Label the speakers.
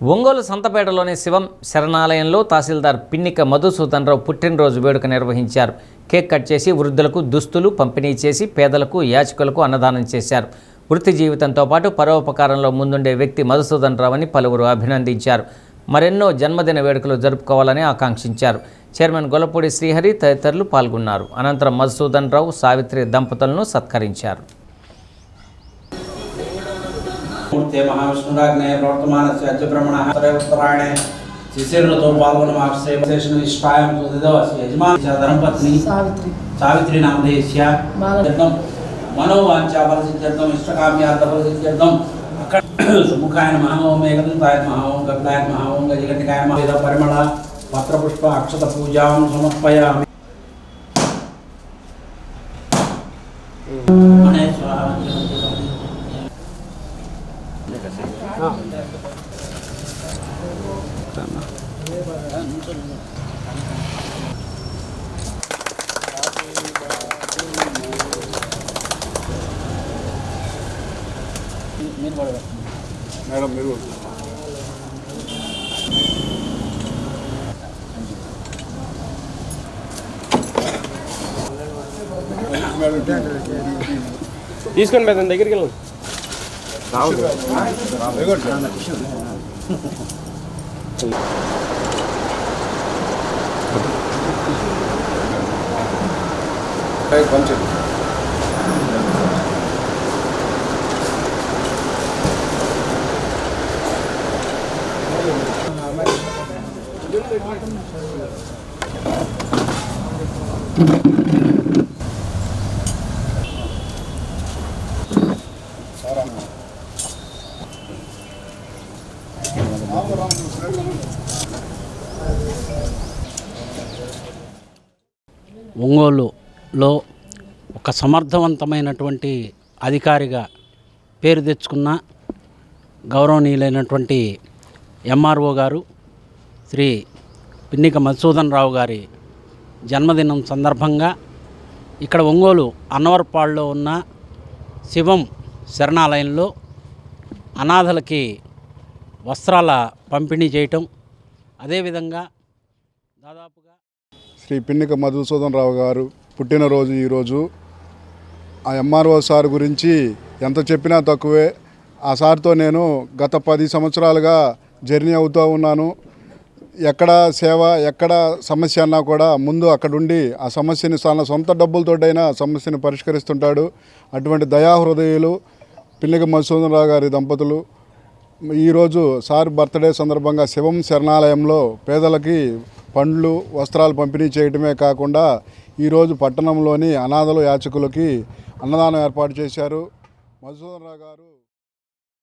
Speaker 1: ఒంగోలు సంతపేటలోని శివం శరణాలయంలో తహసీల్దార్ పిన్నిక మధుసూదన్ రావు పుట్టినరోజు వేడుక నిర్వహించారు. కేక్ కట్ చేసి వృద్ధులకు దుస్తులు పంపిణీ చేసి పేదలకు యాచకులకు అన్నదానం చేశారు. వృత్తి జీవితంతో పాటు పరోపకారంలో ముందుండే వ్యక్తి మధుసూదన్ రావు అని పలువురు అభినందించారు. మరెన్నో జన్మదిన వేడుకలు జరుపుకోవాలని ఆకాంక్షించారు. చైర్మన్ గొల్లపూడి శ్రీహరి తదితరులు పాల్గొన్నారు. అనంతరం మధుసూదన్ రావు సావిత్రి దంపతులను సత్కరించారు.
Speaker 2: मूर्ते महाविष्णुराग्ने प्रवर्तमानस्य अद्यब्रह्मणः उत्तरायणे शिशिरऋतौ पाल्गुनमासस्य इष्टायां सुदिदवस्य यजमानस्य धर्मपत्नी सावित्री नामधेयस्य मनोवाञ्छाफलसिद्ध्यर्थम् इष्टकाम्यार्थफलसिद्ध्यर्थम् सुमुखाय नमः ओम एकदन्ताय नमः ओम गन्धाय नमः ओम गजकर्णिकाय नमः वेद परिमळ पत्रपुष्प अक्षत पूजां समर्पयामि।
Speaker 3: మేడం మీరు
Speaker 4: తీసుకొని మేడం దగ్గరికి వెళ్ళండి.
Speaker 3: కొంచెం
Speaker 2: ఒంగోలులో ఒక సమర్థవంతమైనటువంటి అధికారిగా పేరు తెచ్చుకున్న గౌరవనీయులైనటువంటి ఎంఆర్ఓ గారు శ్రీ పిన్నిక మధుసూదన్ రావు గారి జన్మదినం సందర్భంగా ఇక్కడ ఒంగోలు అన్నవరపాడులో ఉన్న శివం శరణాలయంలో అనాథలకి వస్త్రాల పంపిణీ చేయటం, అదేవిధంగా దాదాపుగా
Speaker 3: శ్రీ పిన్నిక మధుసూదన్ రావు గారు పుట్టినరోజు ఈరోజు. ఆ ఎంఆర్ఓ సార్ గురించి ఎంత చెప్పినా తక్కువే. ఆ సార్తో నేను గత 10 సంవత్సరాలుగా జర్నీ అవుతూ ఉన్నాను. ఎక్కడ సేవ ఎక్కడ సమస్య అన్నా కూడా ముందు అక్కడుండి ఆ సమస్యని తన సొంత డబ్బులతోటైనా సమస్యని పరిష్కరిస్తుంటాడు. అటువంటి దయాహృదయులు పిన్నిక మధుసూదన్ రావు గారి దంపతులు ఈరోజు సార్ బర్త్డే సందర్భంగా శివం శరణాలయంలో పేదలకి పండ్లు వస్త్రాలు పంపిణీ చేయడమే కాకుండా ఈరోజు పట్టణంలోని అనాథలు యాచకులకి అన్నదానం ఏర్పాటు చేశారు. మధుసూదన్ రావు గారు